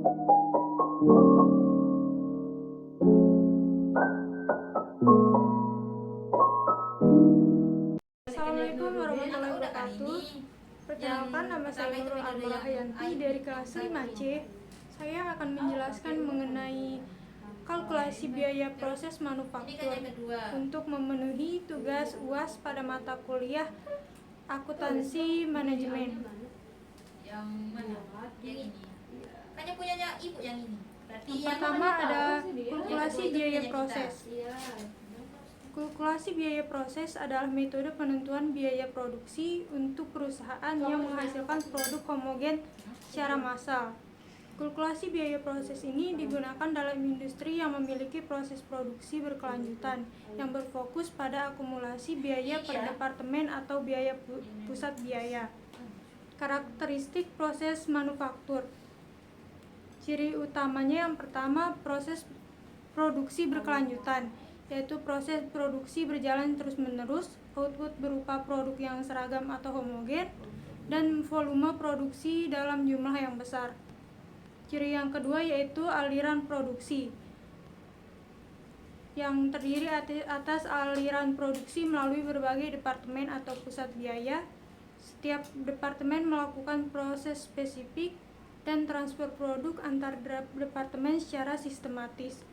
Assalamualaikum warahmatullahi wabarakatuh. Perkenalkan, nama saya Nurul Almarahayanti dari kelas 5C. Saya akan menjelaskan mengenai kalkulasi biaya proses manufaktur untuk memenuhi tugas UAS pada mata kuliah akuntansi manajemen. Yang mana? Yang ini. Kan yang punyanya ibu yang ini. Berarti Yang yang pertama ada kalkulasi yang biaya punya proses. Kalkulasi biaya proses adalah metode penentuan biaya produksi untuk perusahaan yang menghasilkan produk homogen secara massal. Kalkulasi biaya proses ini digunakan dalam industri yang memiliki proses produksi berkelanjutan yang berfokus pada akumulasi biaya per departemen atau biaya pusat biaya. Karakteristik proses manufaktur. Ciri utamanya yang pertama, proses produksi berkelanjutan, yaitu proses produksi berjalan terus-menerus, output berupa produk yang seragam atau homogen, dan volume produksi dalam jumlah yang besar. Ciri yang kedua yaitu aliran produksi, yang terdiri atas aliran produksi melalui berbagai departemen atau pusat biaya. Setiap departemen melakukan proses spesifik dan transfer produk antar departemen secara sistematis.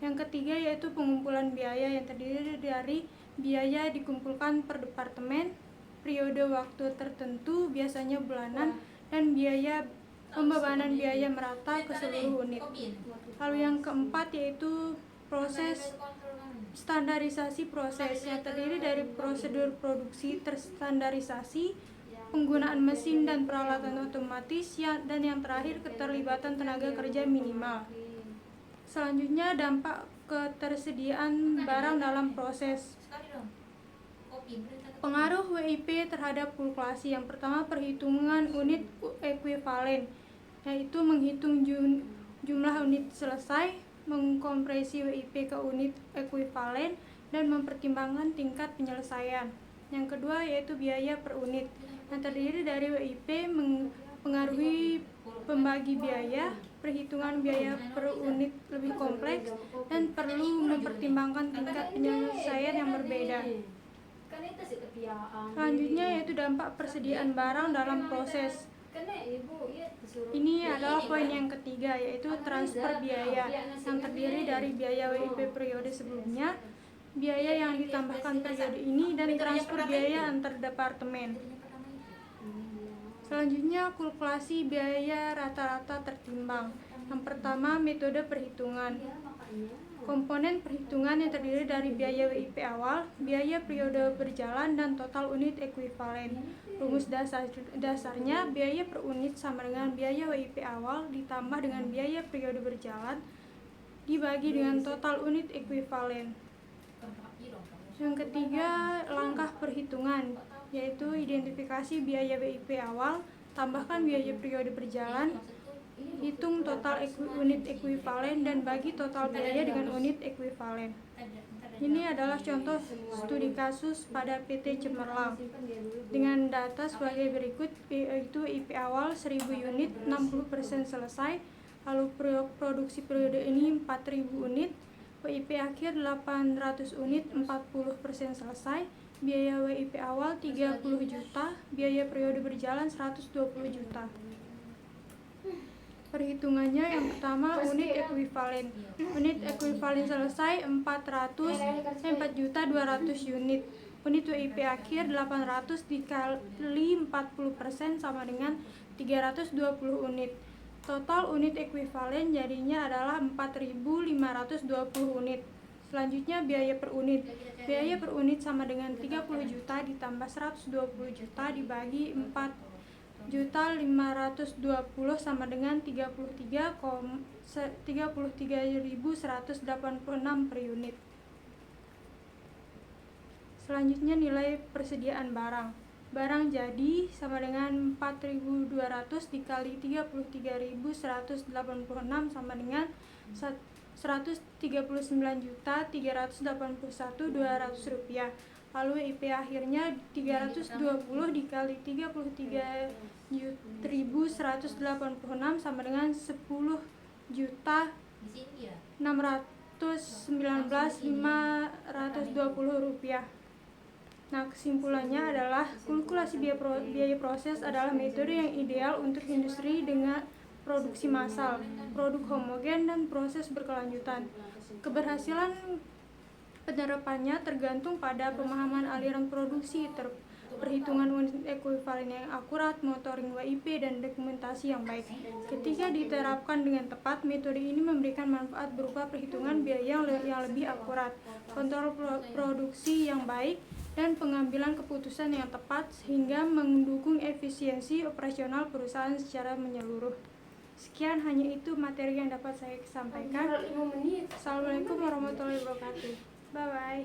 Yang ketiga yaitu pengumpulan biaya, yang terdiri dari biaya dikumpulkan per departemen, periode waktu tertentu biasanya bulanan, dan biaya pembebanan biaya merata ke seluruh unit. Lalu yang keempat yaitu proses standarisasi proses, yang terdiri dari prosedur produksi terstandarisasi, penggunaan mesin dan peralatan otomatis, dan yang terakhir keterlibatan tenaga kerja minimal. Selanjutnya dampak ketersediaan barang dalam proses. Pengaruh WIP terhadap kalkulasi. Yang pertama, perhitungan unit ekuivalen, yaitu menghitung jumlah unit selesai, mengkompresi WIP ke unit ekuivalen, dan mempertimbangkan tingkat penyelesaian. Yang kedua yaitu biaya per unit, yang terdiri dari WIP, mempengaruhi pembagi biaya, perhitungan biaya per unit lebih kompleks, dan perlu mempertimbangkan tingkat penyelesaian yang berbeda. Selanjutnya yaitu dampak persediaan barang dalam proses. Ini adalah poin yang ketiga, yaitu transfer biaya, yang terdiri dari biaya WIP periode sebelumnya, biaya yang ditambahkan periode ini, dan transfer biaya antar departemen. Selanjutnya, kalkulasi biaya rata-rata tertimbang. Yang pertama, metode perhitungan. Komponen perhitungan yang terdiri dari biaya WIP awal, biaya periode berjalan, dan total unit ekuivalen. Rumus dasarnya, biaya per unit sama dengan biaya WIP awal ditambah dengan biaya periode berjalan dibagi dengan total unit ekuivalen. Yang ketiga, langkah perhitungan, yaitu identifikasi biaya WIP awal, tambahkan biaya periode berjalan, hitung total unit ekuivalen, dan bagi total biaya dengan unit ekuivalen. Ini adalah contoh studi kasus pada PT Cemerlang dengan data sebagai berikut, yaitu WIP awal 1000 unit, 60% selesai, lalu produksi periode ini 4000 unit, WIP akhir 800 unit, 40% selesai, biaya WIP awal 30 juta, biaya periode berjalan 120 juta. Perhitungannya, yang pertama unit ekuivalen. Unit ekuivalen selesai 4.200 unit. Unit WIP akhir 800 dikali 40% sama dengan 320 unit. Total unit ekuivalen jadinya adalah 4.520 unit. Selanjutnya biaya per unit. Biaya per unit sama dengan 30 juta ditambah 120 juta dibagi 4.520 sama dengan 33.186 per unit. Selanjutnya nilai persediaan barang. Barang jadi sama dengan 4.200 dikali 33.186 sama dengan 139.381.200 rupiah. Lalu WIP akhirnya 320 dikali 33.186 sama dengan 10 Di sini ya. Rp619.520. Nah, kesimpulannya adalah kalkulasi biaya proses adalah metode yang ideal untuk industri dengan produksi massal, produk homogen, dan proses berkelanjutan. Keberhasilan penerapannya tergantung pada pemahaman aliran produksi, perhitungan unit ekuivalen yang akurat, monitoring WIP, dan dokumentasi yang baik. Ketika diterapkan dengan tepat, metode ini memberikan manfaat berupa perhitungan biaya yang lebih akurat, kontrol produksi yang baik, dan pengambilan keputusan yang tepat sehingga mendukung efisiensi operasional perusahaan secara menyeluruh. Sekian, hanya itu materi yang dapat saya sampaikan. Assalamualaikum warahmatullahi wabarakatuh. Bye bye.